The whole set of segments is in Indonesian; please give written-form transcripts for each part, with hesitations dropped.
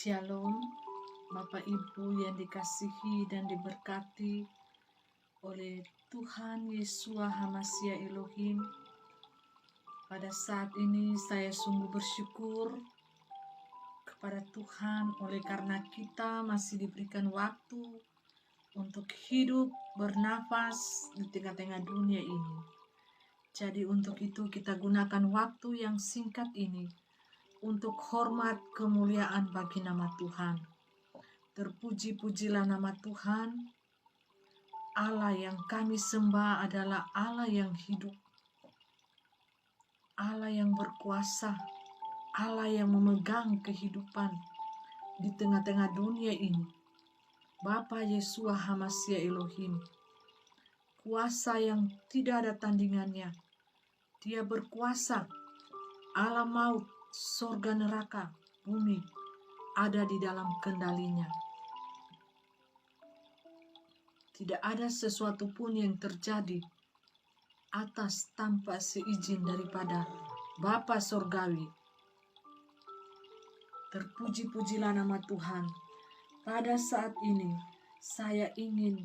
Shalom, Bapak Ibu yang dikasihi dan diberkati oleh Tuhan Yeshua HaMashiach Elohim. Pada saat ini saya sungguh bersyukur kepada Tuhan oleh karena kita masih diberikan waktu untuk hidup bernafas di tengah-tengah dunia ini. Jadi untuk itu kita gunakan waktu yang singkat ini untuk hormat kemuliaan bagi nama Tuhan. Terpuji-pujilah nama Tuhan. Allah yang kami sembah adalah Allah yang hidup, Allah yang berkuasa, Allah yang memegang kehidupan di tengah-tengah dunia ini. Bapa Yeshua HaMashiach Elohim, kuasa yang tidak ada tandingannya. Dia berkuasa. Alam maut, sorga neraka, bumi ada di dalam kendalinya. Tidak ada sesuatu pun yang terjadi atas tanpa seizin daripada Bapa Sorgawi. Terpuji-pujilah nama Tuhan. Pada saat ini saya ingin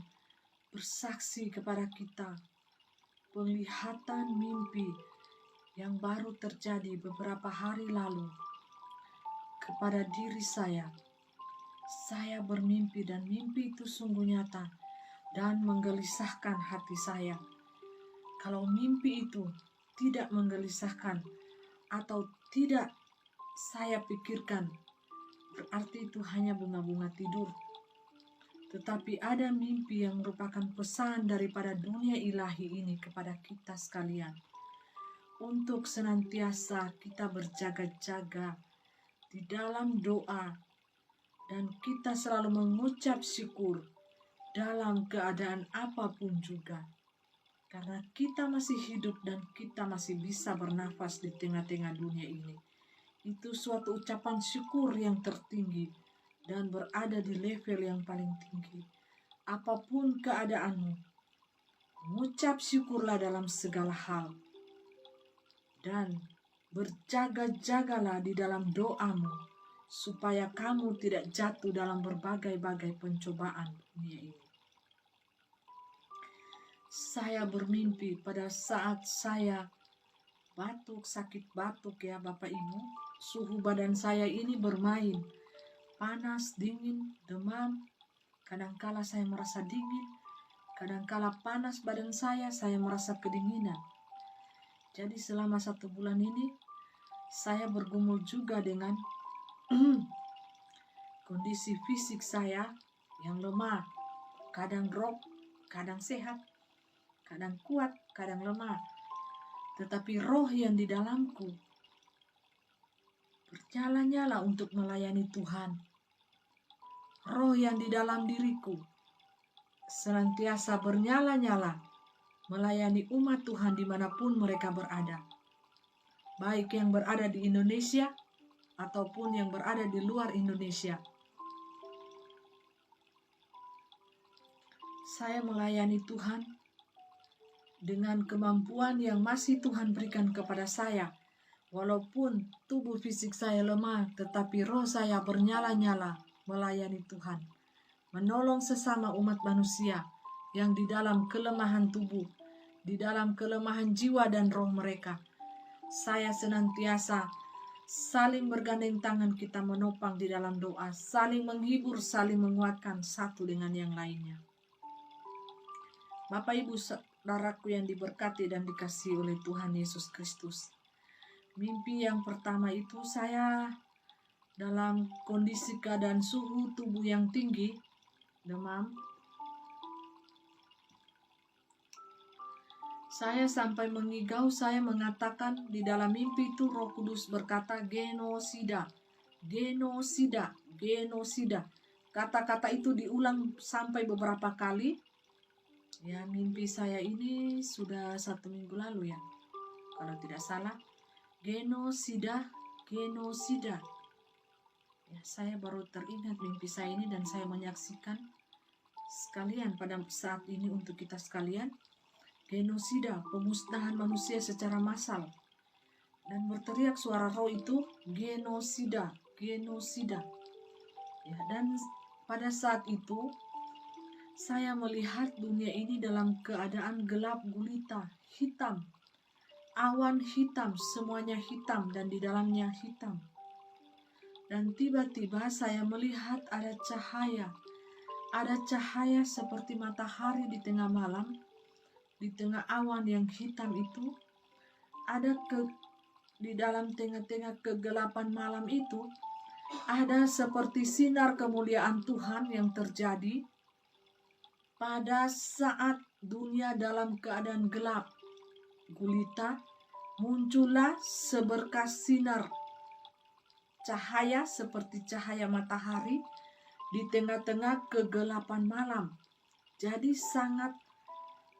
bersaksi kepada kita penglihatan mimpi yang baru terjadi beberapa hari lalu kepada diri saya. Saya bermimpi dan mimpi itu sungguh nyata dan menggelisahkan hati saya. Kalau mimpi itu tidak menggelisahkan atau tidak saya pikirkan, berarti itu hanya bunga-bunga tidur. Tetapi ada mimpi yang merupakan pesan daripada dunia ilahi ini kepada kita sekalian. Untuk senantiasa kita berjaga-jaga di dalam doa dan kita selalu mengucap syukur dalam keadaan apapun juga. Karena kita masih hidup dan kita masih bisa bernafas di tengah-tengah dunia ini. Itu suatu ucapan syukur yang tertinggi dan berada di level yang paling tinggi. Apapun keadaanmu, mengucap syukurlah dalam segala hal. Dan berjaga-jagalah di dalam doamu, supaya kamu tidak jatuh dalam berbagai-bagai pencobaan dunia ini. Saya bermimpi pada saat saya sakit batuk ya Bapak Ibu. Suhu badan saya ini bermain. Panas, dingin, demam. Kadangkala saya merasa dingin. Kadangkala panas badan saya merasa kedinginan. Jadi selama 1 bulan ini saya bergumul juga dengan kondisi fisik saya yang lemah. Kadang drop, kadang sehat. Kadang kuat, kadang lemah. Tetapi roh yang di dalamku bernyala-nyala untuk melayani Tuhan. Roh yang di dalam diriku senantiasa bernyala-nyala melayani umat Tuhan dimanapun mereka berada. Baik yang berada di Indonesia ataupun yang berada di luar Indonesia. Saya melayani Tuhan dengan kemampuan yang masih Tuhan berikan kepada saya. Walaupun tubuh fisik saya lemah, tetapi roh saya bernyala-nyala melayani Tuhan. Menolong sesama umat manusia yang di dalam kelemahan tubuh, di dalam kelemahan jiwa dan roh mereka. Saya senantiasa saling bergandeng tangan, kita menopang di dalam doa, saling menghibur, saling menguatkan satu dengan yang lainnya. Bapak Ibu saudaraku yang diberkati dan dikasihi oleh Tuhan Yesus Kristus. Mimpi yang pertama itu saya dalam kondisi keadaan suhu tubuh yang tinggi, demam. Saya sampai mengigau, saya mengatakan di dalam mimpi itu Roh Kudus berkata genosida, genosida, genosida. Kata-kata itu diulang sampai beberapa kali. Ya, mimpi saya ini sudah 1 minggu lalu ya, kalau tidak salah. Genosida, genosida. Ya, saya baru teringat mimpi saya ini dan saya menyaksikan sekalian pada saat ini untuk kita sekalian. Genosida, pemusnahan manusia secara massal. Dan berteriak suara roh itu, genosida, genosida. Ya, dan pada saat itu saya melihat dunia ini dalam keadaan gelap gulita, hitam, awan hitam, semuanya hitam dan di dalamnya hitam. Dan tiba-tiba saya melihat ada cahaya seperti matahari di tengah malam, di tengah awan yang hitam itu, di dalam tengah-tengah kegelapan malam itu, ada seperti sinar kemuliaan Tuhan yang terjadi pada saat dunia dalam keadaan gelap gulita. Muncullah seberkas sinar cahaya seperti cahaya matahari di tengah-tengah kegelapan malam. Jadi sangat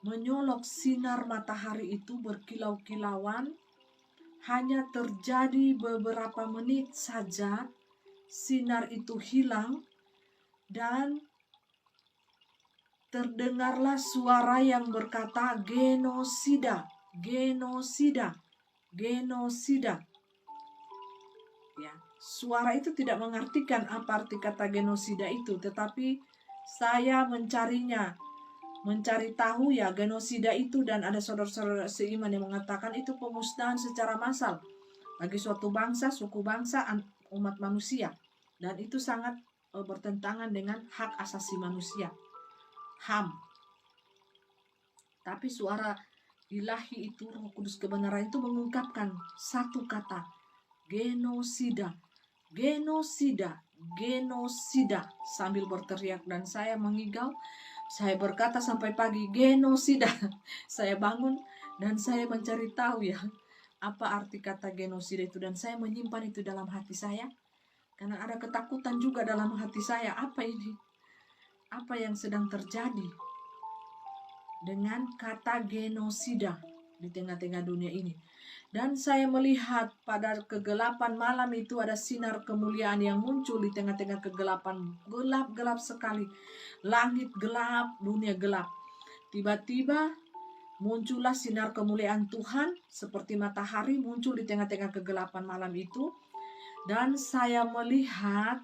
menyolok sinar matahari itu berkilau-kilauan. Hanya terjadi beberapa menit saja, sinar itu hilang dan terdengarlah suara yang berkata, genosida, genosida, genosida. Ya, suara itu tidak mengartikan apa arti kata genosida itu, tetapi saya mencari tahu ya genosida itu, dan ada saudara-saudara seiman yang mengatakan itu pemusnahan secara massal bagi suatu bangsa, suku bangsa, umat manusia, dan itu sangat bertentangan dengan hak asasi manusia, HAM. Tapi suara ilahi itu, Roh Kudus kebenaran itu mengungkapkan satu kata, genosida, genosida, genosida, sambil berteriak, dan saya mengigau. Saya berkata sampai pagi, genosida. Saya bangun dan saya mencari tahu ya apa arti kata genosida itu, dan saya menyimpan itu dalam hati saya karena ada ketakutan juga dalam hati saya. Apa ini? Apa yang sedang terjadi dengan kata genosida di tengah-tengah dunia ini? Dan saya melihat pada kegelapan malam itu ada sinar kemuliaan yang muncul di tengah-tengah kegelapan. Gelap-gelap sekali. Langit gelap, dunia gelap. Tiba-tiba muncullah sinar kemuliaan Tuhan seperti matahari muncul di tengah-tengah kegelapan malam itu. Dan saya melihat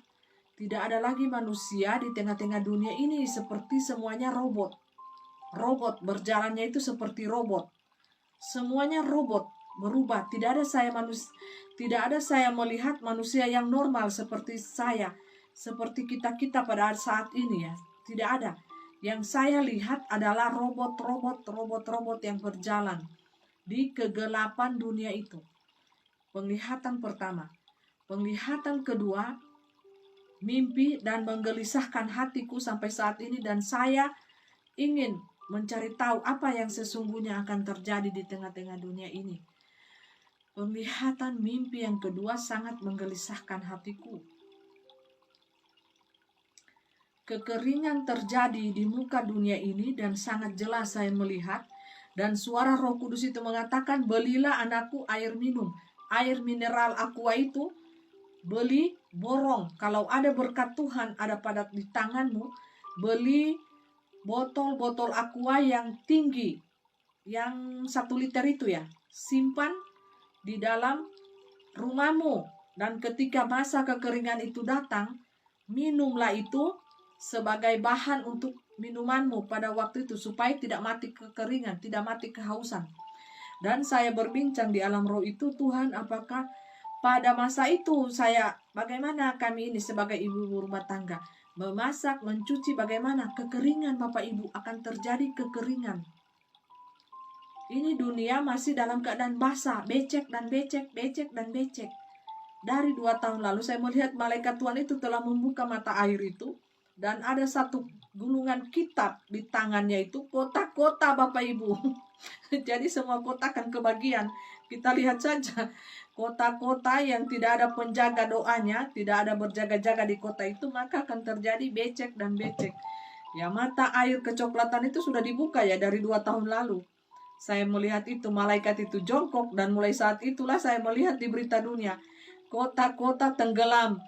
tidak ada lagi manusia di tengah-tengah dunia ini, seperti semuanya robot. Robot berjalannya itu seperti robot. Semuanya robot, berubah. Tidak ada saya melihat manusia yang normal seperti saya, seperti kita pada saat ini ya. Tidak ada. Yang saya lihat adalah robot yang berjalan di kegelapan dunia itu. Penglihatan pertama. Penglihatan kedua, mimpi dan menggelisahkan hatiku sampai saat ini, dan saya ingin mencari tahu apa yang sesungguhnya akan terjadi di tengah-tengah dunia ini. Penglihatan mimpi yang kedua sangat menggelisahkan hatiku. Kekeringan terjadi di muka dunia ini dan sangat jelas saya melihat, dan suara Roh Kudus itu mengatakan, belilah anakku air minum. Air mineral aqua itu beli, borong. Kalau ada berkat Tuhan ada pada di tanganmu, beli botol-botol aqua yang tinggi, yang 1 liter itu ya, simpan di dalam rumahmu, dan ketika masa kekeringan itu datang, minumlah itu sebagai bahan untuk minumanmu pada waktu itu, supaya tidak mati kekeringan, tidak mati kehausan. Dan saya berbincang di alam roh itu, Tuhan, apakah pada masa itu bagaimana kami ini sebagai ibu rumah tangga memasak, mencuci, bagaimana kekeringan Bapak Ibu, akan terjadi kekeringan. Ini dunia masih dalam keadaan basah, becek dan becek, becek dan becek. Dari 2 tahun lalu saya melihat malaikat Tuhan itu telah membuka mata air itu, dan ada satu gulungan kitab di tangannya itu, kota-kota Bapak Ibu. Jadi semua kota akan kebagian. Kita lihat saja kota-kota yang tidak ada penjaga doanya, tidak ada berjaga-jaga di kota itu, maka akan terjadi becek dan becek. Ya, mata air kecoklatan itu sudah dibuka ya dari 2 tahun lalu. Saya melihat itu, malaikat itu jongkok, dan mulai saat itulah saya melihat di berita dunia, kota-kota tenggelam,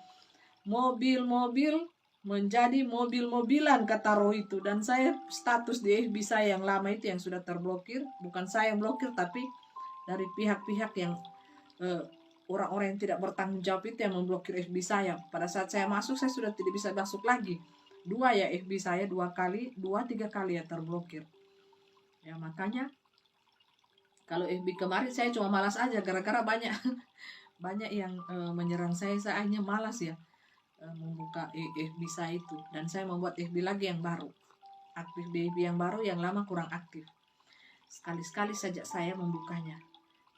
mobil-mobil menjadi mobil-mobilan, kata roh itu. Dan saya status di FB saya yang lama itu yang sudah terblokir, bukan saya yang blokir, tapi dari pihak-pihak yang orang-orang yang tidak bertanggung jawab itu yang memblokir FB saya. Pada saat saya masuk, saya sudah tidak bisa masuk lagi. FB saya 2-3 kali ya terblokir. Ya makanya kalau FB kemarin saya cuma malas aja gara-gara banyak banyak yang menyerang saya akhirnya malas ya membuka FB saya itu, dan saya membuat FB lagi yang baru. Aktif di FB yang baru, yang lama kurang aktif. Sekali-sekali saja saya membukanya.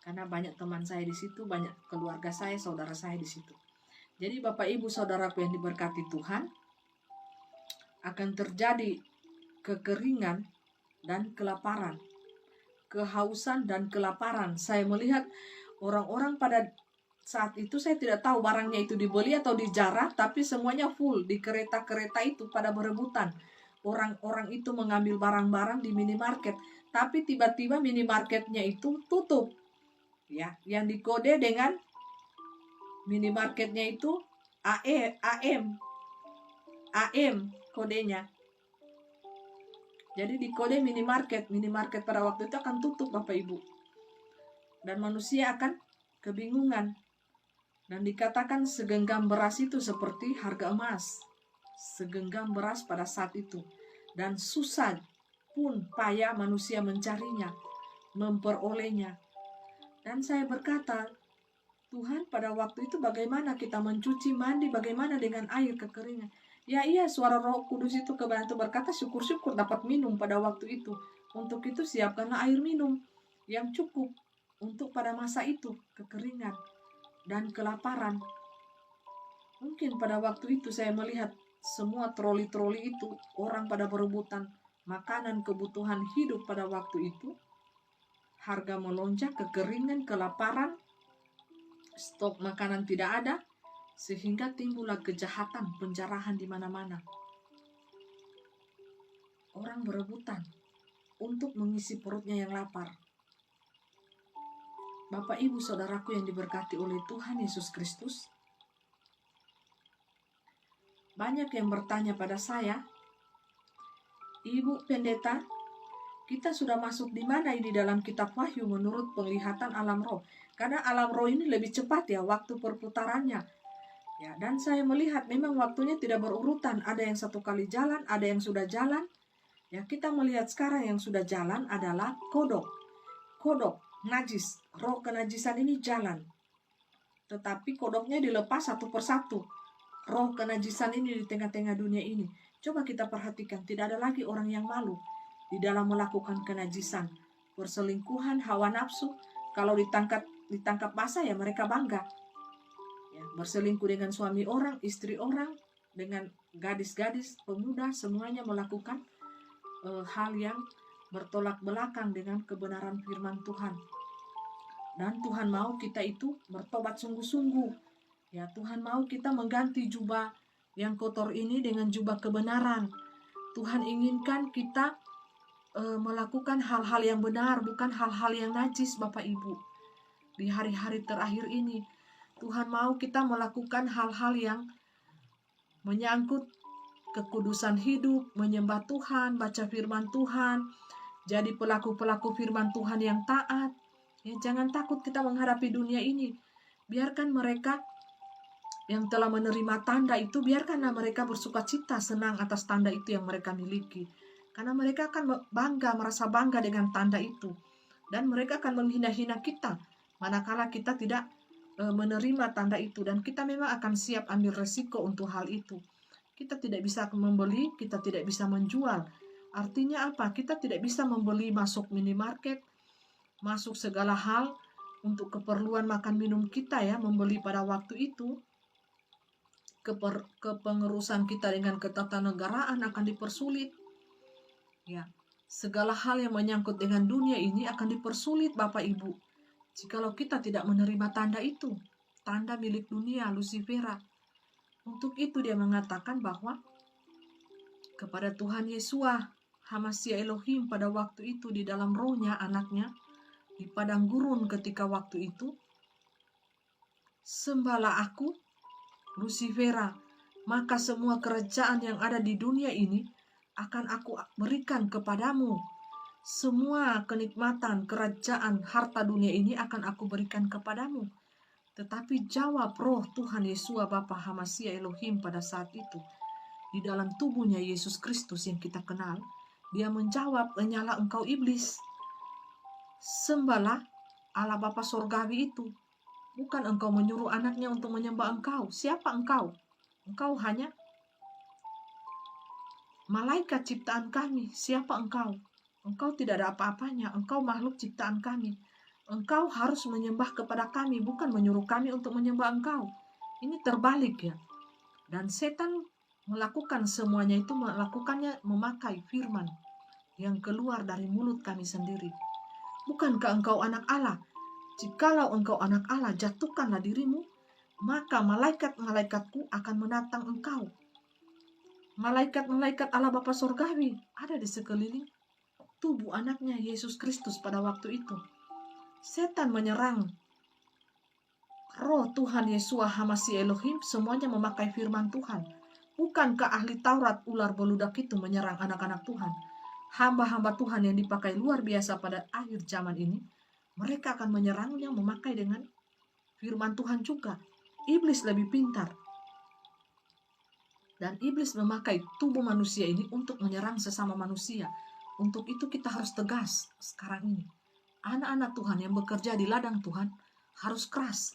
Karena banyak teman saya di situ, banyak keluarga saya, saudara saya di situ. Jadi Bapak Ibu Saudaraku yang diberkati Tuhan, akan terjadi kekeringan dan kelaparan, kehausan dan kelaparan. Saya melihat orang-orang pada saat itu, saya tidak tahu barangnya itu dibeli atau dijarah, tapi semuanya full di kereta-kereta itu pada berebutan. Orang-orang itu mengambil barang-barang di minimarket, tapi tiba-tiba minimarketnya itu tutup. Ya, yang dikode dengan minimarketnya itu AM kodenya. Jadi dikode minimarket pada waktu itu akan tutup Bapak Ibu. Dan manusia akan kebingungan. Dan dikatakan segenggam beras itu seperti harga emas. Segenggam beras pada saat itu. Dan susah pun payah manusia mencarinya, memperolehnya. Dan saya berkata, Tuhan, pada waktu itu bagaimana kita mencuci mandi, bagaimana dengan air kekeringan? Ya iya, suara Roh Kudus itu berkata, syukur-syukur dapat minum pada waktu itu. Untuk itu siapkanlah air minum yang cukup untuk pada masa itu, kekeringan dan kelaparan. Mungkin pada waktu itu saya melihat semua troli-troli itu, orang pada berebutan makanan kebutuhan hidup pada waktu itu. Harga melonjak, kekeringan, kelaparan, stok makanan tidak ada, sehingga timbullah kejahatan, penjarahan di mana-mana. Orang berebutan untuk mengisi perutnya yang lapar. Bapak Ibu Saudaraku yang diberkati oleh Tuhan Yesus Kristus, banyak yang bertanya pada saya, Ibu Pendeta, kita sudah masuk di mana ini dalam kitab Wahyu menurut penglihatan alam roh? Karena alam roh ini lebih cepat ya waktu perputarannya. Ya, dan saya melihat memang waktunya tidak berurutan. Ada yang 1 kali jalan, ada yang sudah jalan. Ya, kita melihat sekarang yang sudah jalan adalah kodok. Kodok, najis. Roh kenajisan ini jalan. Tetapi kodoknya dilepas satu persatu. Roh kenajisan ini di tengah-tengah dunia ini. Coba kita perhatikan, tidak ada lagi orang yang malu di dalam melakukan kenajisan. Perselingkuhan, hawa nafsu, kalau ditangkap basah ya mereka bangga. Ya, berselingkuh dengan suami orang, istri orang, dengan gadis-gadis, pemuda, semuanya melakukan hal yang bertolak belakang dengan kebenaran firman Tuhan. Dan Tuhan mau kita itu bertobat sungguh-sungguh. Ya, Tuhan mau kita mengganti jubah yang kotor ini dengan jubah kebenaran. Tuhan inginkan kita melakukan hal-hal yang benar, bukan hal-hal yang najis, Bapak Ibu. Di hari-hari terakhir ini, Tuhan mau kita melakukan hal-hal yang menyangkut kekudusan hidup, menyembah Tuhan, baca firman Tuhan, jadi pelaku-pelaku firman Tuhan yang taat. Ya, jangan takut kita menghadapi dunia ini. Biarkan mereka yang telah menerima tanda itu, biarkanlah mereka bersuka cita, senang atas tanda itu yang mereka miliki. Karena mereka akan bangga, merasa bangga dengan tanda itu. Dan mereka akan menghina-hina kita, manakala kita tidak menerima tanda itu. Dan kita memang akan siap ambil resiko untuk hal itu. Kita tidak bisa membeli, kita tidak bisa menjual. Artinya apa? Kita tidak bisa membeli masuk minimarket, masuk segala hal untuk keperluan makan minum kita ya, membeli pada waktu itu. Kepengurusan kita dengan ketatanegaraan akan dipersulit. Ya, segala hal yang menyangkut dengan dunia ini akan dipersulit Bapak Ibu. Jikalau kita tidak menerima tanda itu, tanda milik dunia, Lucifera. Untuk itu dia mengatakan bahwa kepada Tuhan Yesua, Hamasya Elohim pada waktu itu di dalam rohnya anaknya, di padang gurun ketika waktu itu, sembahlah aku, Lucifera, maka semua kerajaan yang ada di dunia ini akan aku berikan kepadamu. Semua kenikmatan, kerajaan, harta dunia ini akan aku berikan kepadamu. Tetapi jawab roh Tuhan Yesua Bapa Hamasia Elohim pada saat itu, di dalam tubuhnya Yesus Kristus yang kita kenal, dia menjawab, "Enyala engkau iblis, sembahlah Allah Bapa Sorgawi itu. Bukan engkau menyuruh anaknya untuk menyembah engkau. Siapa engkau? Engkau hanya malaikat ciptaan kami. Siapa engkau? Engkau tidak ada apa-apanya. Engkau makhluk ciptaan kami. Engkau harus menyembah kepada kami, bukan menyuruh kami untuk menyembah engkau." Ini terbalik ya. Dan setan melakukan semuanya itu, melakukannya memakai firman yang keluar dari mulut kami sendiri. "Bukankah engkau anak Allah? Jikalau engkau anak Allah, jatuhkanlah dirimu, maka malaikat-malaikatku akan menatang engkau." Malaikat-malaikat Allah Bapa Sorgawi ada di sekeliling tubuh anaknya Yesus Kristus pada waktu itu. Setan menyerang roh Tuhan Yesua Hamasi Elohim, semuanya memakai firman Tuhan. Bukankah ahli Taurat ular beludak itu menyerang anak-anak Tuhan? Hamba-hamba Tuhan yang dipakai luar biasa pada akhir zaman ini, mereka akan menyerangnya memakai dengan firman Tuhan juga. Iblis lebih pintar. Dan iblis memakai tubuh manusia ini untuk menyerang sesama manusia. Untuk itu kita harus tegas sekarang ini. Anak-anak Tuhan yang bekerja di ladang Tuhan harus keras.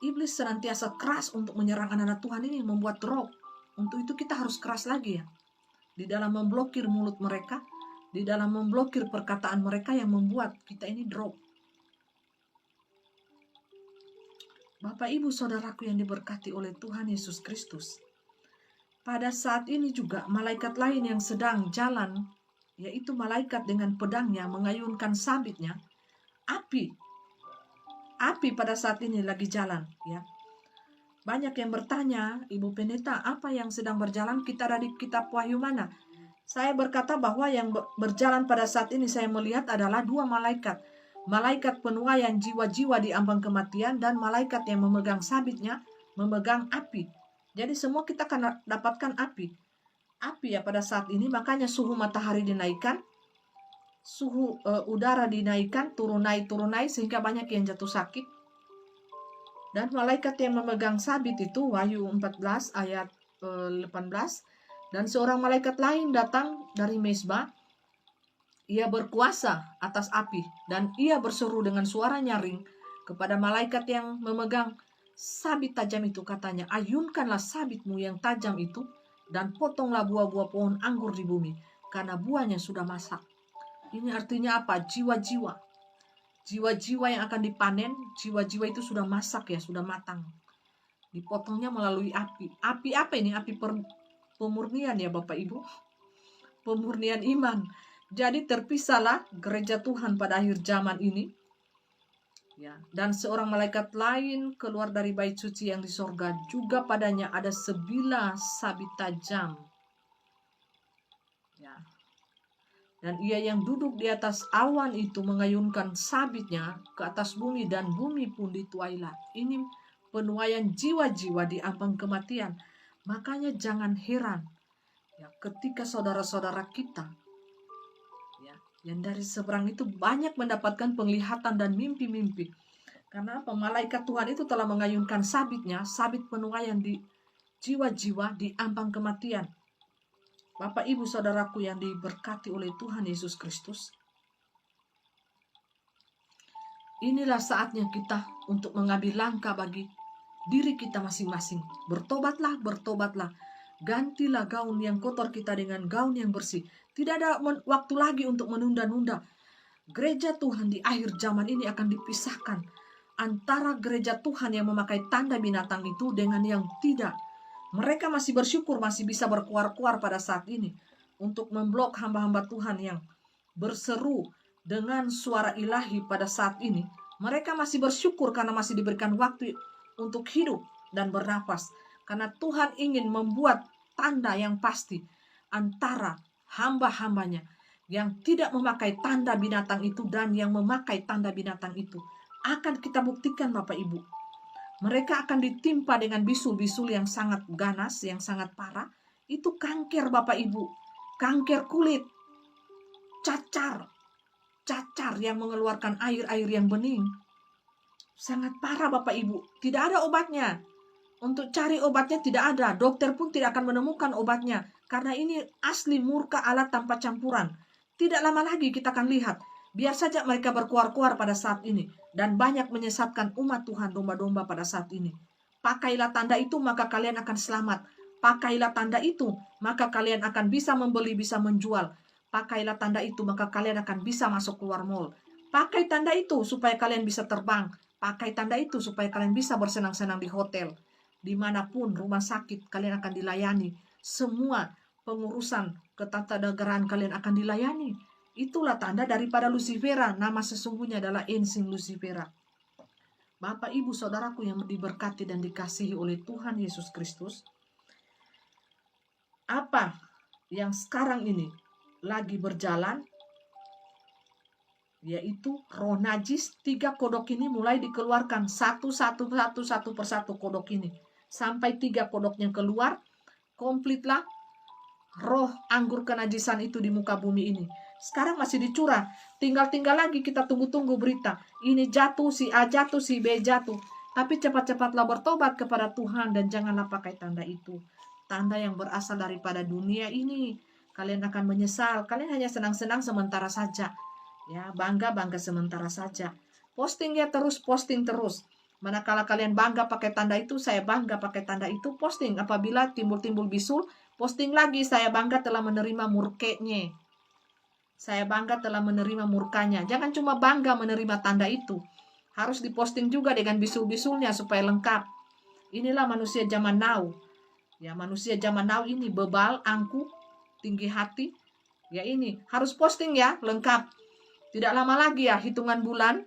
Iblis senantiasa keras untuk menyerang anak-anak Tuhan ini, membuat drop. Untuk itu kita harus keras lagi ya. Di dalam memblokir mulut mereka, di dalam memblokir perkataan mereka yang membuat kita ini drop. Bapak Ibu Saudaraku yang diberkati oleh Tuhan Yesus Kristus. Pada saat ini juga malaikat lain yang sedang jalan, yaitu malaikat dengan pedangnya mengayunkan sabitnya, api pada saat ini lagi jalan ya. Banyak yang bertanya, Ibu Pendeta, apa yang sedang berjalan? Kita dari kitab Wahyu mana? Saya berkata bahwa yang berjalan pada saat ini saya melihat adalah dua malaikat. Malaikat penuaian jiwa-jiwa di ambang kematian dan malaikat yang memegang sabitnya, memegang api. Jadi semua kita akan dapatkan api. Api ya pada saat ini, makanya suhu matahari dinaikkan, suhu udara dinaikkan, turun naik sehingga banyak yang jatuh sakit. Dan malaikat yang memegang sabit itu Wahyu 14 ayat 18. Dan seorang malaikat lain datang dari mezbah. Ia berkuasa atas api dan ia berseru dengan suara nyaring kepada malaikat yang memegang sabit tajam itu, katanya, "Ayunkanlah sabitmu yang tajam itu dan potonglah buah-buah pohon anggur di bumi, karena buahnya sudah masak." Ini artinya apa? Jiwa-jiwa yang akan dipanen, jiwa-jiwa itu sudah masak ya, sudah matang. Dipotongnya melalui api. Api apa ini? Api pemurnian ya Bapak Ibu. Pemurnian iman. Jadi terpisahlah gereja Tuhan pada akhir zaman ini. Ya, dan seorang malaikat lain keluar dari bait suci yang di sorga, juga padanya ada sebilah sabit tajam. Ya. Dan ia yang duduk di atas awan itu mengayunkan sabitnya ke atas bumi, dan bumi pun dituailah. Ini penuaian jiwa-jiwa di ambang kematian. Makanya jangan heran ya ketika saudara-saudara kita ya yang dari seberang itu banyak mendapatkan penglihatan dan mimpi-mimpi. Karena apa? Malaikat Tuhan itu telah mengayunkan sabitnya, sabit penuaian di jiwa-jiwa di ambang kematian. Bapak Ibu Saudaraku yang diberkati oleh Tuhan Yesus Kristus, inilah saatnya kita untuk mengambil langkah bagi diri kita masing-masing. Bertobatlah. Gantilah gaun yang kotor kita dengan gaun yang bersih. Tidak ada waktu lagi untuk menunda-nunda. Gereja Tuhan di akhir zaman ini akan dipisahkan antara gereja Tuhan yang memakai tanda binatang itu dengan yang tidak. Mereka masih bersyukur, masih bisa berkuar-kuar pada saat ini untuk memblok hamba-hamba Tuhan yang berseru dengan suara ilahi pada saat ini. Mereka masih bersyukur karena masih diberikan waktu untuk hidup dan bernafas. Karena Tuhan ingin membuat tanda yang pasti antara hamba-hambanya yang tidak memakai tanda binatang itu dan yang memakai tanda binatang itu. Akan kita buktikan Bapak Ibu. Mereka akan ditimpa dengan bisul-bisul yang sangat ganas, yang sangat parah. Itu kanker Bapak Ibu. Kanker kulit. Cacar yang mengeluarkan air-air yang bening. sangat parah Bapak Ibu. Tidak ada obatnya. Untuk cari obatnya tidak ada. Dokter pun tidak akan menemukan obatnya. Karena ini asli murka Allah tanpa campuran. Tidak lama lagi kita akan lihat. Biar saja mereka berkuar-kuar pada saat ini. Dan banyak menyesatkan umat Tuhan domba-domba pada saat ini. Pakailah tanda itu maka kalian akan selamat. Pakailah tanda itu maka kalian akan bisa membeli, bisa menjual. Pakailah tanda itu maka kalian akan bisa masuk keluar mall. Pakai tanda itu supaya kalian bisa terbang. Pakai tanda itu supaya kalian bisa bersenang-senang di hotel. Dimanapun rumah sakit kalian akan dilayani. Semua pengurusan ketatanegaraan kalian akan dilayani. Itulah tanda daripada Lucifera. Nama sesungguhnya adalah Ensing Lucifera. Bapak, Ibu, Saudaraku yang diberkati dan dikasihi oleh Tuhan Yesus Kristus. Apa yang sekarang ini lagi berjalan, yaitu roh najis. 3 kodok ini mulai dikeluarkan satu persatu kodok ini. Sampai 3 kodoknya keluar, komplitlah roh anggur kenajisan itu di muka bumi ini. Sekarang masih dicurah. Tinggal lagi kita tunggu-tunggu berita. Ini jatuh, si A jatuh, si B jatuh. Tapi cepat-cepatlah bertobat kepada Tuhan dan janganlah pakai tanda itu. Tanda yang berasal daripada dunia ini. Kalian akan menyesal. Kalian hanya senang-senang sementara saja. Ya, bangga-bangga sementara saja. Posting terus. Manakala kalian bangga pakai tanda itu, saya bangga pakai tanda itu, posting. Apabila timbul-timbul bisul, posting lagi, saya bangga telah menerima murkanya. Saya bangga telah menerima murkanya. Jangan cuma bangga menerima tanda itu. Harus diposting juga dengan bisul-bisulnya supaya lengkap. Inilah manusia zaman now. Ya, manusia zaman now ini bebal, angkuh, tinggi hati. Ya ini, harus posting ya, lengkap. Tidak lama lagi ya, hitungan bulan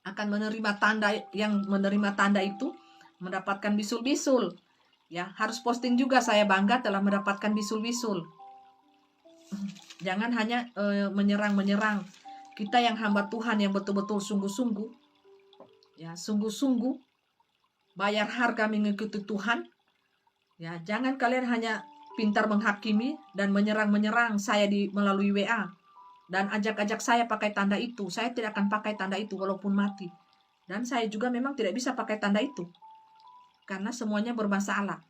akan menerima tanda itu mendapatkan bisul-bisul. Ya, harus posting juga, saya bangga telah mendapatkan bisul-bisul. Jangan hanya menyerang. Kita yang hamba Tuhan yang betul-betul sungguh-sungguh, ya, sungguh-sungguh bayar harga mengikuti Tuhan. Ya, jangan kalian hanya pintar menghakimi dan menyerang saya melalui WA. Dan ajak-ajak saya pakai tanda itu. Saya tidak akan pakai tanda itu walaupun mati. Dan saya juga memang tidak bisa pakai tanda itu. Karena semuanya bermasalah.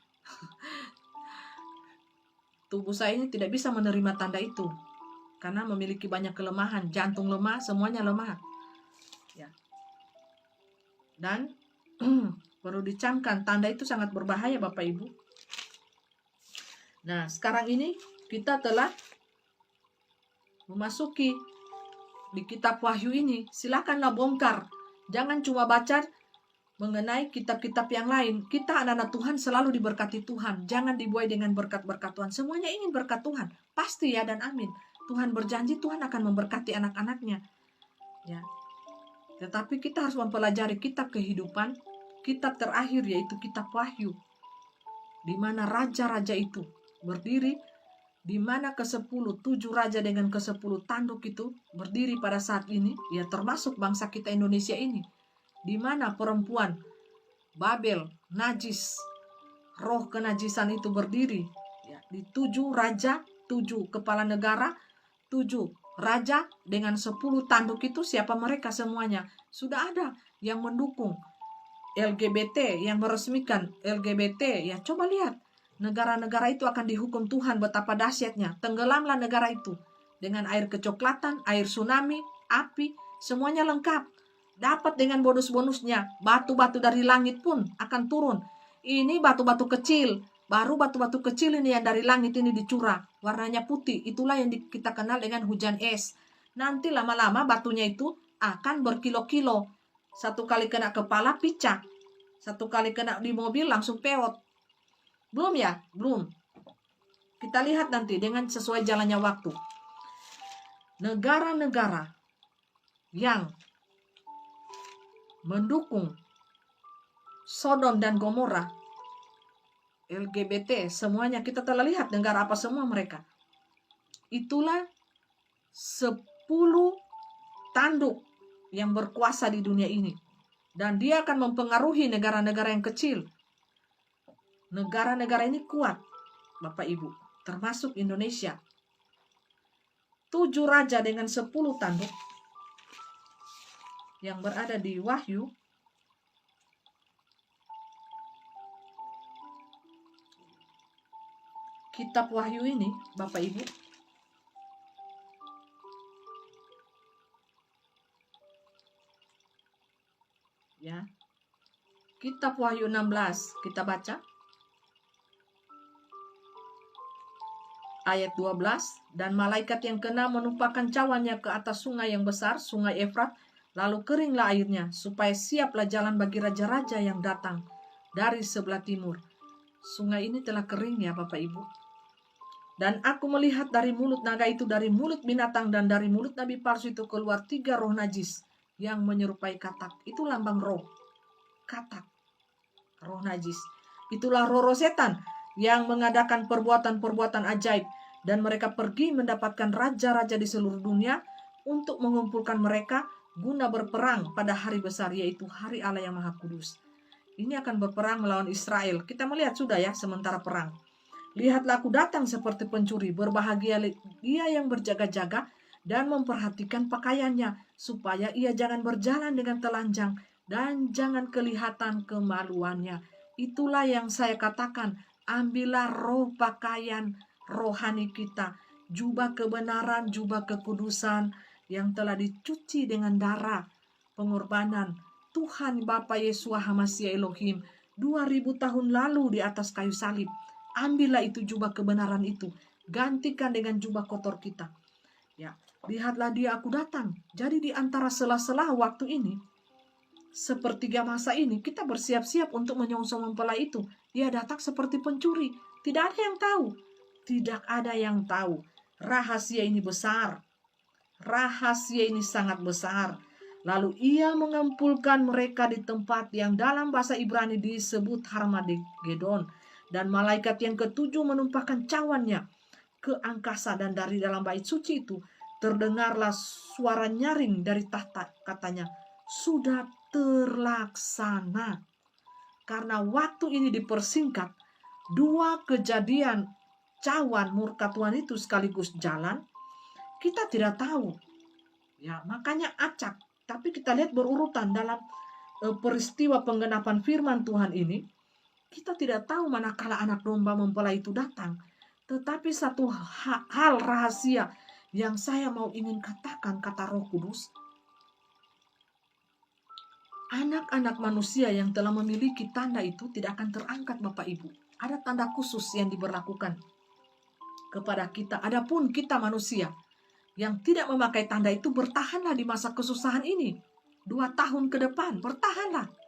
Tubuh saya ini tidak bisa menerima tanda itu. Karena memiliki banyak kelemahan. Jantung lemah, semuanya lemah. Ya. Dan perlu dicamkan, tanda itu sangat berbahaya Bapak Ibu. Nah, sekarang ini kita telah memasuki di kitab Wahyu ini. Silakanlah bongkar. Jangan cuma baca mengenai kitab-kitab yang lain. Kita anak-anak Tuhan selalu diberkati Tuhan. Jangan dibuai dengan berkat-berkat Tuhan. Semuanya ingin berkat Tuhan. Pasti ya dan amin. Tuhan berjanji Tuhan akan memberkati anak-anaknya. Ya. Tetapi kita harus mempelajari kitab kehidupan. Kitab terakhir yaitu kitab Wahyu. Di mana raja-raja itu berdiri, di mana ke-10, 7 raja dengan ke-10 tanduk itu berdiri pada saat ini, ya termasuk bangsa kita Indonesia ini, di mana perempuan Babel, najis, roh kenajisan itu berdiri, ya, di 7 raja, 7 kepala negara, 7 raja dengan 10 tanduk itu. Siapa mereka semuanya? Sudah ada yang mendukung LGBT, yang meresmikan LGBT, ya coba lihat. Negara-negara itu akan dihukum Tuhan, betapa dahsyatnya. Tenggelamlah negara itu dengan air kecoklatan, air tsunami, api, semuanya lengkap. Dapat dengan bonus-bonusnya. Batu-batu dari langit pun akan turun. Ini batu-batu kecil. Baru batu-batu kecil ini yang dari langit ini dicurah. Warnanya putih. Itulah yang kita kenal dengan hujan es. Nanti lama-lama batunya itu akan berkilo-kilo. Satu kali kena kepala picak. Satu kali kena di mobil langsung peot. Belum ya? Belum. Kita lihat nanti dengan sesuai jalannya waktu. Negara-negara yang mendukung Sodom dan Gomora, LGBT, semuanya kita telah lihat negara apa semua mereka. Itulah 10 tanduk yang berkuasa di dunia ini. Dan dia akan mempengaruhi negara-negara yang kecil. Negara-negara ini kuat, Bapak Ibu, termasuk Indonesia. 7 raja dengan 10 tanduk. yang berada di Wahyu. Kitab Wahyu ini, Bapak Ibu, ya. Kitab Wahyu 16 kita baca ayat 12, dan malaikat yang kena menumpahkan cawannya ke atas sungai yang besar, sungai Efrat, lalu keringlah airnya, supaya siaplah jalan bagi raja-raja yang datang dari sebelah timur. Sungai ini telah kering ya Bapak Ibu. Dan aku melihat dari mulut naga itu, dari mulut binatang dan dari mulut nabi palsu itu keluar 3 roh najis yang menyerupai katak. Itu lambang roh, katak, roh najis. Itulah roh-roh setan yang mengadakan perbuatan-perbuatan ajaib, dan mereka pergi mendapatkan raja-raja di seluruh dunia untuk mengumpulkan mereka guna berperang pada hari besar, yaitu hari Allah yang Maha Kudus. Ini akan berperang melawan Israel. Kita melihat sudah ya sementara perang. Lihatlah aku datang seperti pencuri, berbahagia dia yang berjaga-jaga dan memperhatikan pakaiannya, supaya ia jangan berjalan dengan telanjang dan jangan kelihatan kemaluannya. Itulah yang saya katakan, ambillah roh pakaian rohani kita, jubah kebenaran, jubah kekudusan yang telah dicuci dengan darah pengorbanan Tuhan Bapa Yesua HaMashiach Elohim 2000 tahun lalu di atas kayu salib. Ambillah itu jubah kebenaran itu, gantikan dengan jubah kotor kita. Ya, lihatlah dia aku datang. Jadi di antara sela-sela waktu ini, sepertiga masa ini, kita bersiap-siap untuk menyongsong mempelai itu. Dia datang seperti pencuri. Tidak ada yang tahu. Tidak ada yang tahu. Rahasia ini besar. Rahasia ini sangat besar. Lalu ia mengumpulkan mereka di tempat yang dalam bahasa Ibrani disebut Harmagedon. Dan malaikat yang ketujuh menumpahkan cawannya ke angkasa, dan dari dalam bait suci itu terdengarlah suara nyaring dari tahta, katanya, sudah terlaksana. Karena waktu ini dipersingkat, 2 kejadian cawan murka Tuhan itu sekaligus jalan, kita tidak tahu. Ya, makanya acak. Tapi kita lihat berurutan dalam peristiwa penggenapan firman Tuhan ini. Kita tidak tahu manakala anak domba mempelai itu datang. Tetapi satu hal rahasia yang saya mau ingin katakan, kata Roh Kudus, anak-anak manusia yang telah memiliki tanda itu tidak akan terangkat Bapak Ibu. Ada tanda khusus yang diberlakukan kepada kita. Adapun kita manusia yang tidak memakai tanda itu, bertahanlah di masa kesusahan ini. 2 tahun ke depan, bertahanlah.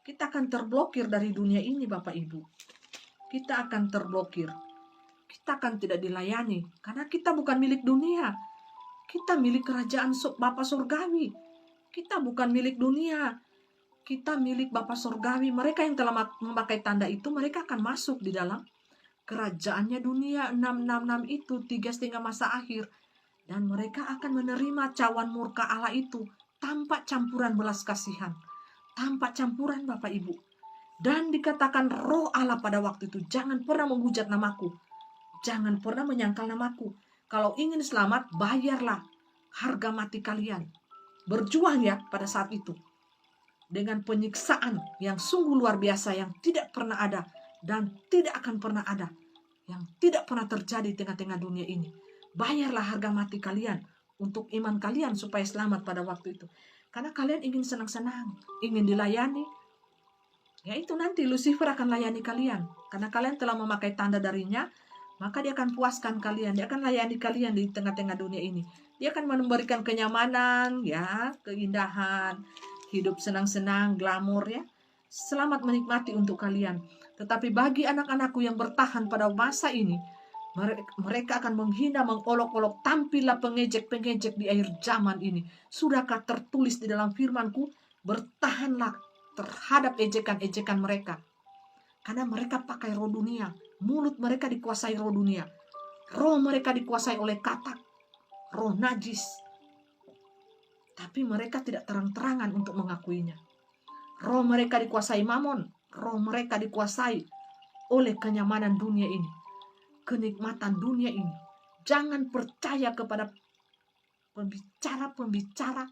Kita akan terblokir dari dunia ini Bapak Ibu. Kita akan terblokir. Kita akan tidak dilayani. Karena kita bukan milik dunia. Kita milik kerajaan Bapa Surgawi. Kita bukan milik dunia. Kita milik Bapa Surgawi. Mereka yang telah memakai tanda itu, mereka akan masuk di dalam kerajaannya dunia 666 itu, 3,5 masa akhir. Dan mereka akan menerima cawan murka Allah itu tanpa campuran belas kasihan. Tanpa campuran Bapak Ibu. Dan dikatakan roh Allah pada waktu itu, jangan pernah menghujat namaku. Jangan pernah menyangkal namaku. Kalau ingin selamat, bayarlah harga mati kalian. Berjuang ya pada saat itu. Dengan penyiksaan yang sungguh luar biasa, yang tidak pernah ada dan tidak akan pernah ada. Yang tidak pernah terjadi di tengah-tengah dunia ini. Bayarlah harga mati kalian untuk iman kalian supaya selamat pada waktu itu. Karena kalian ingin senang-senang, ingin dilayani. Ya itu nanti Lucifer akan layani kalian. Karena kalian telah memakai tanda darinya, maka dia akan puaskan kalian. Dia akan layani kalian di tengah-tengah dunia ini. Dia akan memberikan kenyamanan, ya, keindahan, hidup senang-senang, glamor ya. Selamat menikmati untuk kalian. Tetapi bagi anak-anakku yang bertahan pada masa ini, mereka akan menghina, mengolok-olok, tampillah pengejek-pengejek di akhir zaman ini. Sudahkah tertulis di dalam firman-Ku? Bertahanlah terhadap ejekan-ejekan mereka. Karena mereka pakai roh dunia. Mulut mereka dikuasai roh dunia. Roh mereka dikuasai oleh katak, roh najis. Tapi mereka tidak terang-terangan untuk mengakuinya. Roh mereka dikuasai mamon. Roh mereka dikuasai oleh kenyamanan dunia ini, kenikmatan dunia ini. Jangan percaya kepada pembicara-pembicara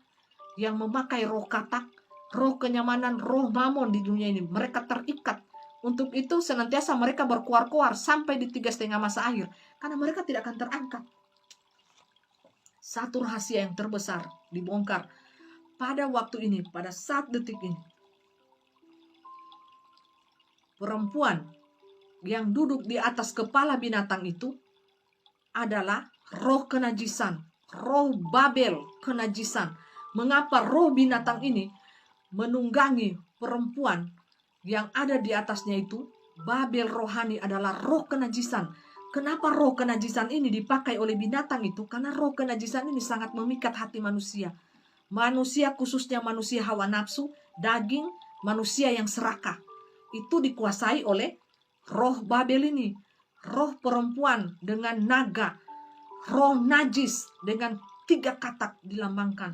yang memakai roh katak, roh kenyamanan, roh mamon di dunia ini. Mereka terikat. Untuk itu senantiasa mereka berkuar-kuar sampai di 3,5 masa akhir. Karena mereka tidak akan terangkat. Satu rahasia yang terbesar dibongkar pada waktu ini, pada saat detik ini. Perempuan yang duduk di atas kepala binatang itu adalah roh kenajisan, roh Babel kenajisan. Mengapa roh binatang ini menunggangi perempuan yang ada di atasnya itu? Babel rohani adalah roh kenajisan. Kenapa roh kenajisan ini dipakai oleh binatang itu? Karena roh kenajisan ini sangat memikat hati manusia. Manusia, khususnya manusia hawa nafsu, daging, manusia yang serakah. Itu dikuasai oleh roh Babel ini. Roh perempuan dengan naga, roh najis dengan 3 katak dilambangkan.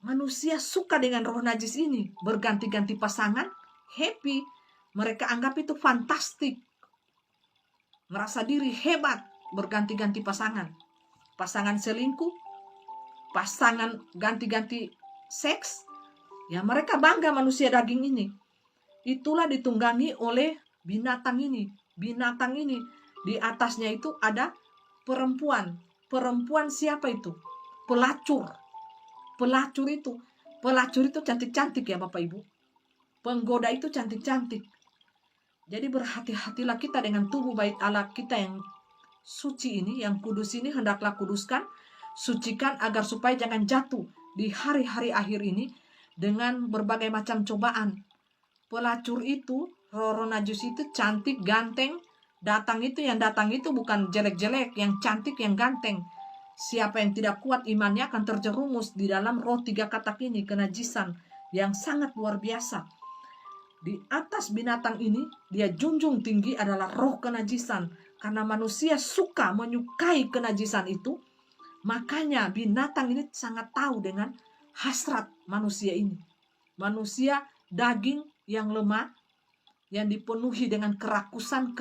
Manusia suka dengan roh najis ini, berganti-ganti pasangan, happy. Mereka anggap itu fantastik. Merasa diri hebat, berganti-ganti pasangan. Pasangan selingkuh, pasangan ganti-ganti seks. Ya, mereka bangga manusia daging ini. Itulah ditunggangi oleh binatang ini. Binatang ini di atasnya itu ada perempuan. Perempuan siapa itu? Pelacur. Pelacur itu cantik-cantik ya Bapak Ibu. Penggoda itu cantik-cantik. Jadi berhati-hatilah kita dengan tubuh bait Allah kita yang suci ini, yang kudus ini, hendaklah kuduskan, sucikan agar supaya jangan jatuh di hari-hari akhir ini dengan berbagai macam cobaan. Pelacur itu, roh najis itu cantik, ganteng. Yang datang itu bukan jelek-jelek, yang cantik, yang ganteng. Siapa yang tidak kuat imannya akan terjerumus di dalam roh 3 katak ini, kenajisan yang sangat luar biasa. Di atas binatang ini, dia junjung tinggi adalah roh kenajisan. Karena manusia suka menyukai kenajisan itu, makanya binatang ini sangat tahu dengan hasrat manusia ini. Manusia daging yang lemah, yang dipenuhi dengan kerakusan,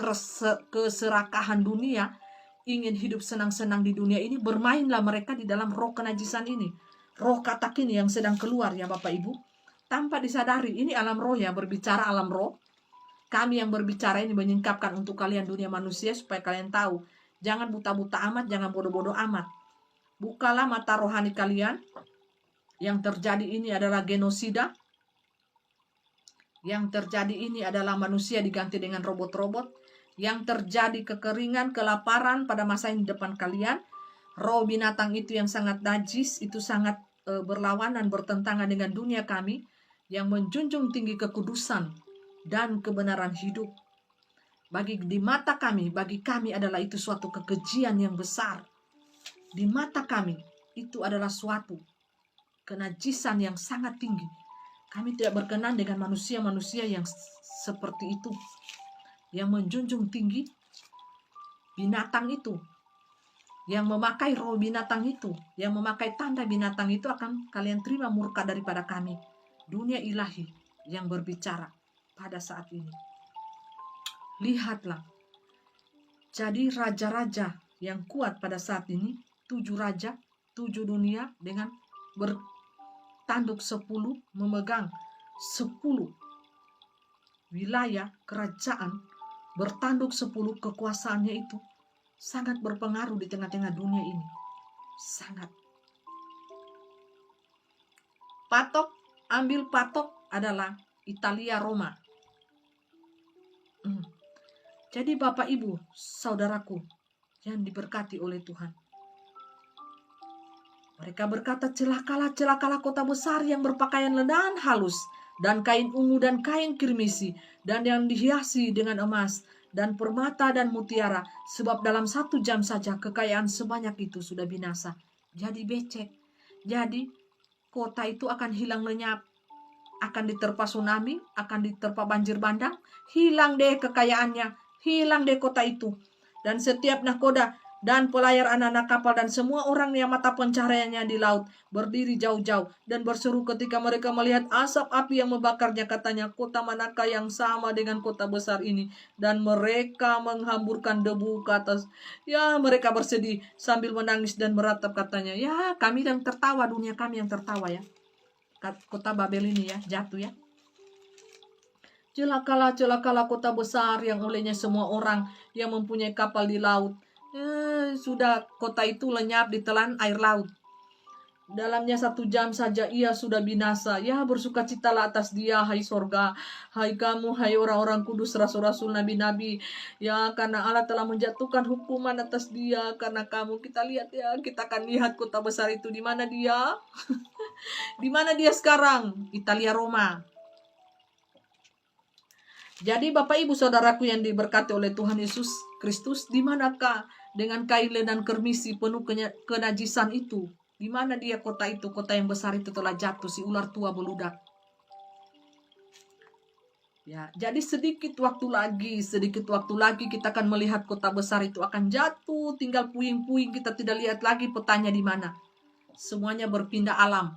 keserakahan dunia, ingin hidup senang-senang di dunia ini, bermainlah mereka di dalam roh kenajisan ini. Roh katak ini yang sedang keluar ya Bapak Ibu. Tanpa disadari, ini alam roh ya, berbicara alam roh. Kami yang berbicara ini menyingkapkan untuk kalian dunia manusia supaya kalian tahu. Jangan buta-buta amat, jangan bodoh-bodoh amat. Bukalah mata rohani kalian. Yang terjadi ini adalah genosida. Yang terjadi ini adalah manusia diganti dengan robot-robot. Yang terjadi kekeringan, kelaparan pada masa ini depan kalian. Roh binatang itu yang sangat najis, itu sangat berlawanan, bertentangan dengan dunia kami. Yang menjunjung tinggi kekudusan dan kebenaran hidup. Di mata kami, bagi kami adalah itu suatu kekejian yang besar. Di mata kami, itu adalah suatu kenajisan yang sangat tinggi. Kami tidak berkenan dengan manusia-manusia yang seperti itu. Yang menjunjung tinggi binatang itu. Yang memakai roh binatang itu. Yang memakai tanda binatang itu akan kalian terima murka daripada kami. Dunia ilahi yang berbicara pada saat ini. Lihatlah. Jadi raja-raja yang kuat pada saat ini, 7 raja, 7 dunia dengan bertanduk 10, memegang 10 wilayah kerajaan, bertanduk 10 kekuasaannya itu sangat berpengaruh di tengah-tengah dunia ini. Sangat. Ambil patok adalah Italia, Roma. Jadi Bapak Ibu, saudaraku yang diberkati oleh Tuhan. Mereka berkata, celakalah kota besar yang berpakaian lenan halus, dan kain ungu dan kain kirmisi, dan yang dihiasi dengan emas, dan permata dan mutiara, sebab dalam 1 jam saja kekayaan sebanyak itu sudah binasa. Jadi becek. Jadi kota itu akan hilang lenyap. Akan diterpa tsunami, akan diterpa banjir bandang, hilang deh kekayaannya, hilang deh kota itu. Dan setiap nahkoda dan pelayar anak-anak kapal dan semua orang yang mata pencahariannya di laut berdiri jauh-jauh dan berseru ketika mereka melihat asap api yang membakarnya, katanya, kota manakah yang sama dengan kota besar ini? Dan mereka menghamburkan debu ke atas. Ya, mereka bersedih sambil menangis dan meratap, katanya, ya, kami yang tertawa, dunia kami yang tertawa ya. kota Babel ini ya, jatuh ya. Celakalah, celakalah kota besar yang olehnya semua orang yang mempunyai kapal di laut. Sudah kota itu lenyap ditelan air laut. Dalamnya 1 jam saja ia sudah binasa. Ya, bersukacitalah atas dia, hai sorga. Hai kamu, hai orang-orang kudus, rasul-rasul, nabi-nabi. Ya, karena Allah telah menjatuhkan hukuman atas dia. Karena kamu, kita lihat ya, kita akan lihat kota besar itu. Di mana dia? Di mana dia sekarang? Italia, Roma. Jadi Bapak Ibu Saudaraku yang diberkati oleh Tuhan Yesus Kristus, di manakah dengan kain lenan kermisi penuh kenajisan itu? Di mana dia kota itu, kota yang besar itu telah jatuh, si ular tua beludak. Ya, jadi sedikit waktu lagi kita akan melihat kota besar itu akan jatuh, tinggal puing-puing, kita tidak lihat lagi petanya di mana. Semuanya berpindah alam.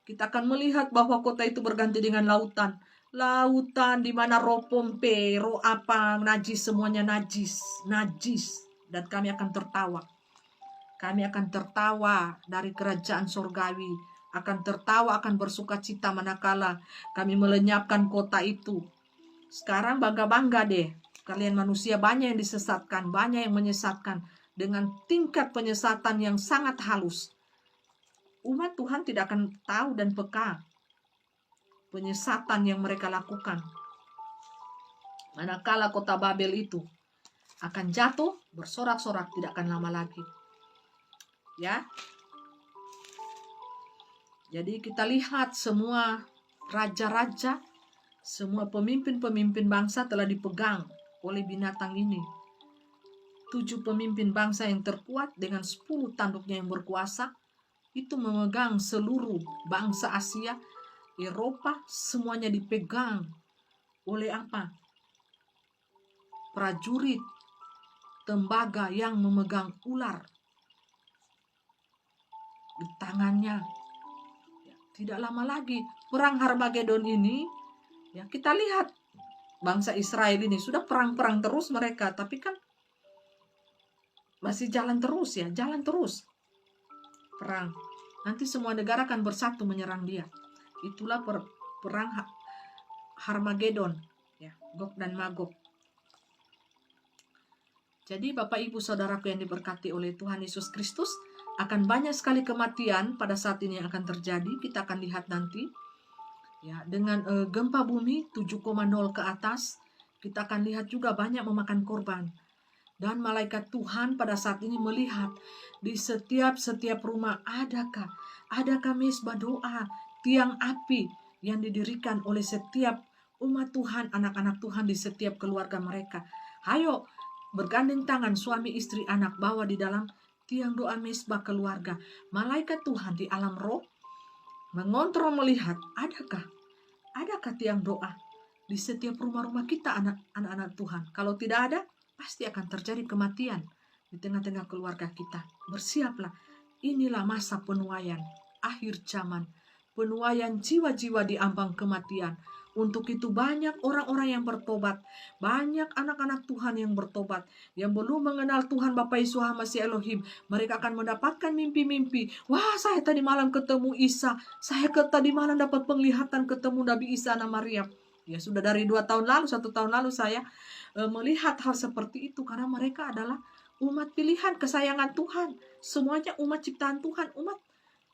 Kita akan melihat bahwa kota itu berganti dengan lautan. Lautan di mana roh pompe, roh apa, najis, semuanya najis. Dan kami akan tertawa. Kami akan tertawa dari kerajaan surgawi. Akan tertawa, akan bersuka cita manakala kami melenyapkan kota itu. Sekarang bangga-bangga deh. Kalian manusia banyak yang disesatkan, banyak yang menyesatkan. Dengan tingkat penyesatan yang sangat halus. Umat Tuhan tidak akan tahu dan peka penyesatan yang mereka lakukan. Manakala kota Babel itu akan jatuh, bersorak-sorak, tidak akan lama lagi. Ya. Jadi kita lihat semua raja-raja, semua pemimpin-pemimpin bangsa telah dipegang oleh binatang ini. 7 pemimpin bangsa yang terkuat dengan 10 tanduknya yang berkuasa, itu memegang seluruh bangsa Asia, Eropa, semuanya dipegang oleh apa? Prajurit tembaga yang memegang ular di tangannya. Ya, tidak lama lagi perang Harmagedon ini, ya kita lihat bangsa Israel ini sudah perang-perang terus mereka, tapi kan masih jalan terus ya, jalan terus perang. Nanti semua negara akan bersatu menyerang dia. Itulah perang Harmagedon, ya, Gog dan Magog. Jadi Bapak Ibu Saudaraku yang diberkati oleh Tuhan Yesus Kristus, akan banyak sekali kematian pada saat ini yang akan terjadi. Kita akan lihat nanti, ya, dengan gempa bumi 7,0 ke atas, kita akan lihat juga banyak memakan korban. Dan malaikat Tuhan pada saat ini melihat di setiap rumah adakah mesbah doa, tiang api yang didirikan oleh setiap umat Tuhan, anak-anak Tuhan di setiap keluarga mereka. Hayo bergandeng tangan suami istri anak, bawa di dalam tiang doa mesbah keluarga. Malaikat Tuhan di alam roh mengontrol, melihat adakah tiang doa di setiap rumah-rumah kita, anak-anak Tuhan. Kalau tidak ada, pasti akan terjadi kematian di tengah-tengah keluarga kita. Bersiaplah, inilah masa penuaian akhir zaman, penuaian jiwa-jiwa di ambang kematian. Untuk itu banyak orang-orang yang bertobat, banyak anak-anak Tuhan yang bertobat, yang belum mengenal Tuhan Bapa Yesus Masih Elohim. Mereka akan mendapatkan mimpi-mimpi. Wah, saya tadi malam ketemu Isa, saya tadi malam dapat penglihatan ketemu Nabi Isa dan Maryam. Ya sudah dari 2 tahun lalu, 1 tahun lalu saya melihat hal seperti itu, karena mereka adalah umat pilihan, kesayangan Tuhan. Semuanya umat ciptaan Tuhan, umat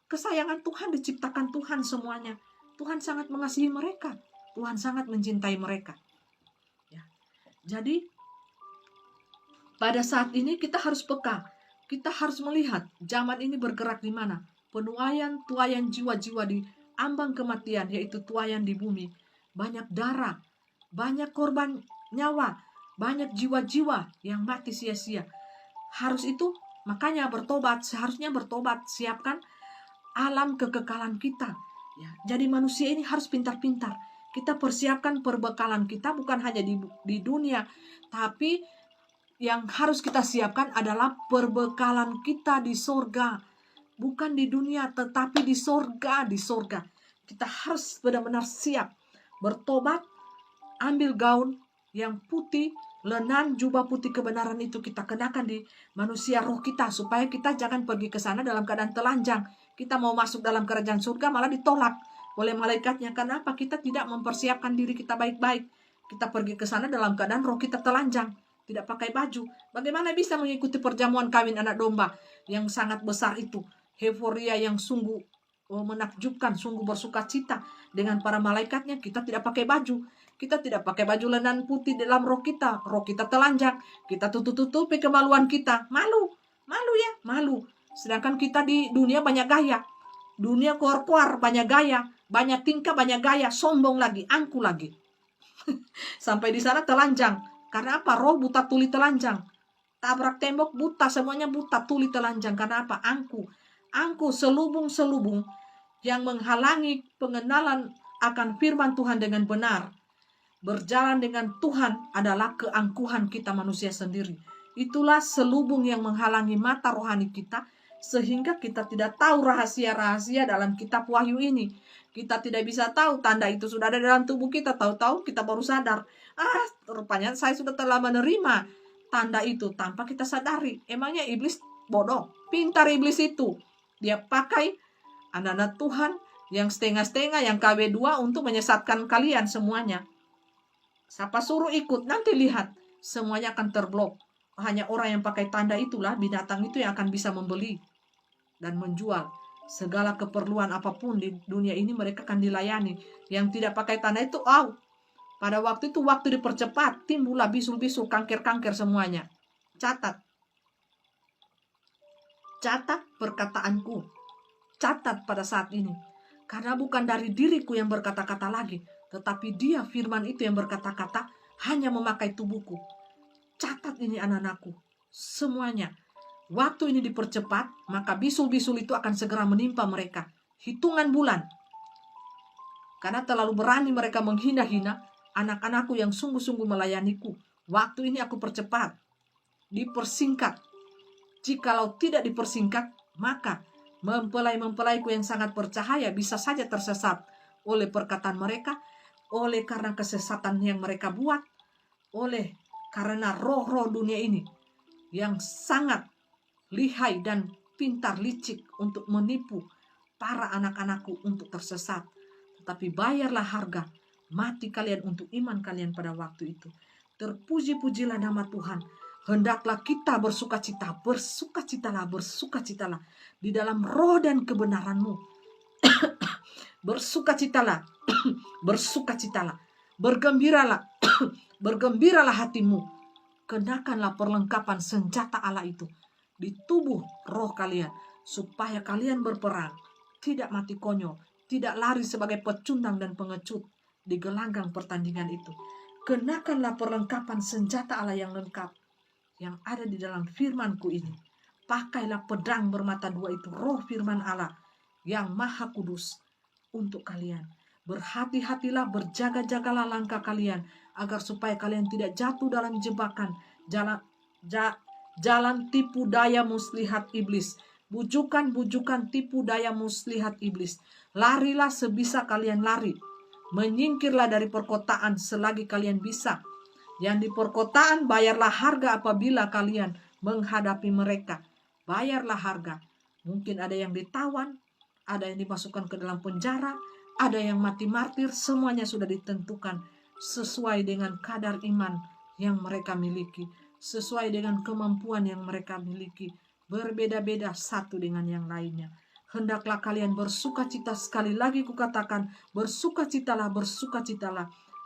kesayangan Tuhan, diciptakan Tuhan semuanya. Tuhan sangat mengasihi mereka. Tuhan sangat mencintai mereka. Ya. Jadi pada saat ini kita harus peka. Kita harus melihat zaman ini bergerak di mana. Tuaian jiwa-jiwa di ambang kematian, yaitu tuaian di bumi. Banyak darah, banyak korban nyawa, banyak jiwa-jiwa yang mati sia-sia. Harus itu, makanya bertobat, seharusnya bertobat, siapkan alam kekekalan kita. Ya, jadi manusia ini harus pintar-pintar. Kita persiapkan perbekalan kita bukan hanya di dunia, tapi yang harus kita siapkan adalah perbekalan kita di sorga. Bukan di dunia, tetapi di sorga, Kita harus benar-benar siap bertobat, ambil gaun yang putih, lenan, jubah putih kebenaran itu kita kenakan di manusia roh kita, supaya kita jangan pergi ke sana dalam keadaan telanjang. Kita mau masuk dalam kerajaan surga malah ditolak. oleh malaikatnya. Kenapa? Kita tidak mempersiapkan diri kita baik-baik. Kita pergi ke sana dalam keadaan roh kita telanjang, tidak pakai baju. Bagaimana bisa mengikuti perjamuan kawin anak domba yang sangat besar itu? Euforia yang sungguh menakjubkan, sungguh bersuka cita dengan para malaikatnya. Kita tidak pakai baju. Kita tidak pakai baju lenan putih dalam roh kita telanjang. Kita tutup-tutupi kemaluan kita. Malu ya, malu. Sedangkan kita di dunia banyak gaya. Dunia keluar-keluar banyak gaya, banyak tingkah, banyak gaya, sombong lagi, angku lagi. Sampai di sana telanjang. Karena apa? Roh buta tuli telanjang. Tabrak tembok buta, semuanya buta tuli telanjang. Karena apa? Angku selubung-selubung yang menghalangi pengenalan akan firman Tuhan dengan benar. Berjalan dengan Tuhan adalah keangkuhan kita manusia sendiri. Itulah selubung yang menghalangi mata rohani kita, sehingga kita tidak tahu rahasia-rahasia dalam kitab Wahyu ini. Kita tidak bisa tahu tanda itu sudah ada dalam tubuh kita. Tahu-tahu kita baru sadar. Rupanya saya sudah telah menerima tanda itu tanpa kita sadari. Emangnya iblis bodoh? Pintar iblis itu. Dia pakai anak-anak Tuhan yang setengah-setengah, yang KW2 untuk menyesatkan kalian semuanya. Siapa suruh ikut, nanti lihat semuanya akan terblok. Hanya orang yang pakai tanda itulah, binatang itu yang akan bisa membeli dan menjual. Segala keperluan apapun di dunia ini mereka akan dilayani. Yang tidak pakai tanda itu, pada waktu itu waktu dipercepat, timbullah bisul-bisul, kanker-kanker semuanya. Catat perkataanku. Catat pada saat ini. Karena bukan dari diriku yang berkata-kata lagi, tetapi dia firman itu yang berkata-kata, hanya memakai tubuhku. Catat ini anak-anakku, semuanya. Waktu ini dipercepat, maka bisul-bisul itu akan segera menimpa mereka. Hitungan bulan. Karena terlalu berani mereka menghina-hina anak-anakku yang sungguh-sungguh melayaniku. Waktu ini aku percepat, dipersingkat. Jikalau tidak dipersingkat, maka mempelai-mempelaiku yang sangat bercahaya bisa saja tersesat oleh perkataan mereka, oleh karena kesesatan yang mereka buat, oleh karena roh-roh dunia ini yang sangat lihai dan pintar licik untuk menipu para anak-anakku untuk tersesat. Tetapi bayarlah harga mati kalian untuk iman kalian pada waktu itu. Terpuji-pujilah nama Tuhan. Hendaklah kita bersukacita, bersukacitalah di dalam roh dan kebenaranmu. Bersukacitalah, bersukacitalah, bergembiralah, bergembiralah hatimu. Kenakanlah perlengkapan senjata Allah itu di tubuh roh kalian, supaya kalian berperang, tidak mati konyol, tidak lari sebagai pecundang dan pengecut di gelanggang pertandingan itu. Kenakanlah perlengkapan senjata Allah yang lengkap, yang ada di dalam firmanku ini. Pakailah pedang bermata dua itu, roh firman Allah yang maha kudus untuk kalian. Berhati-hatilah, berjaga-jagalah langkah kalian, agar supaya kalian tidak jatuh dalam jebakan jalan tipu daya muslihat iblis. Bujukan-bujukan tipu daya muslihat iblis. Larilah sebisa kalian lari. Menyingkirlah dari perkotaan selagi kalian bisa. Yang di perkotaan bayarlah harga apabila kalian menghadapi mereka. Bayarlah harga. Mungkin ada yang ditawan, ada yang dimasukkan ke dalam penjara, ada yang mati martir. Semuanya sudah ditentukan sesuai dengan kadar iman yang mereka miliki, sesuai dengan kemampuan yang mereka miliki. Berbeda-beda satu dengan yang lainnya. Hendaklah kalian bersukacita, sekali lagi kukatakan, bersukacitalah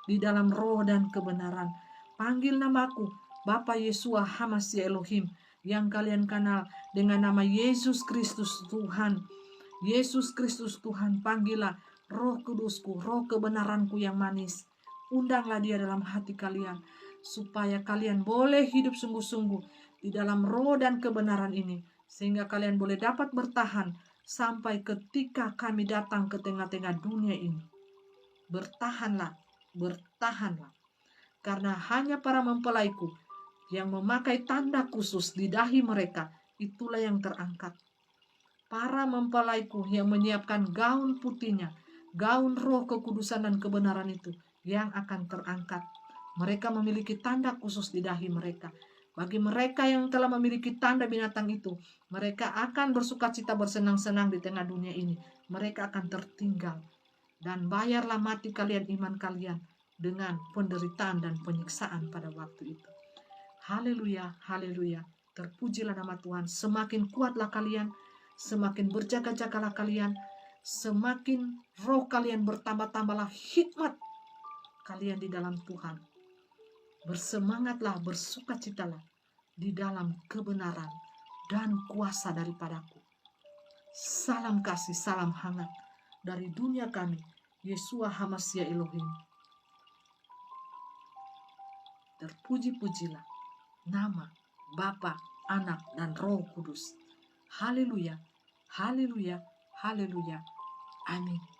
di dalam roh dan kebenaran. Panggil namaku, Bapa Yesua Hamasya Elohim, yang kalian kenal dengan nama Yesus Kristus Tuhan. Yesus Kristus Tuhan, panggillah roh kudusku, roh kebenaranku yang manis. Undanglah dia dalam hati kalian, supaya kalian boleh hidup sungguh-sungguh di dalam roh dan kebenaran ini, sehingga kalian boleh dapat bertahan sampai ketika kami datang ke tengah-tengah dunia ini. Bertahanlah, bertahanlah. Karena hanya para mempelaiku yang memakai tanda khusus di dahi mereka, itulah yang terangkat. Para mempelaiku yang menyiapkan gaun putihnya, gaun roh kekudusan dan kebenaran itu, yang akan terangkat. Mereka memiliki tanda khusus di dahi mereka. Bagi mereka yang telah memiliki tanda binatang itu, mereka akan bersukacita, bersenang-senang di tengah dunia ini. Mereka akan tertinggal. dan bayarlah mati kalian iman kalian dengan penderitaan dan penyiksaan pada waktu itu. Haleluya, haleluya. Terpujilah nama Tuhan. Semakin kuatlah kalian, semakin berjaga-jagalah kalian, semakin roh kalian bertambah-tambahlah hikmat kalian di dalam Tuhan. Bersemangatlah, bersukacitalah di dalam kebenaran dan kuasa daripadaku. Salam kasih, salam hangat dari dunia kami, Yeshua HaMashiach Elohim. Terpuji-pujilah nama Bapa, Anak, dan Roh Kudus. Haleluya, haleluya, haleluya. Amin.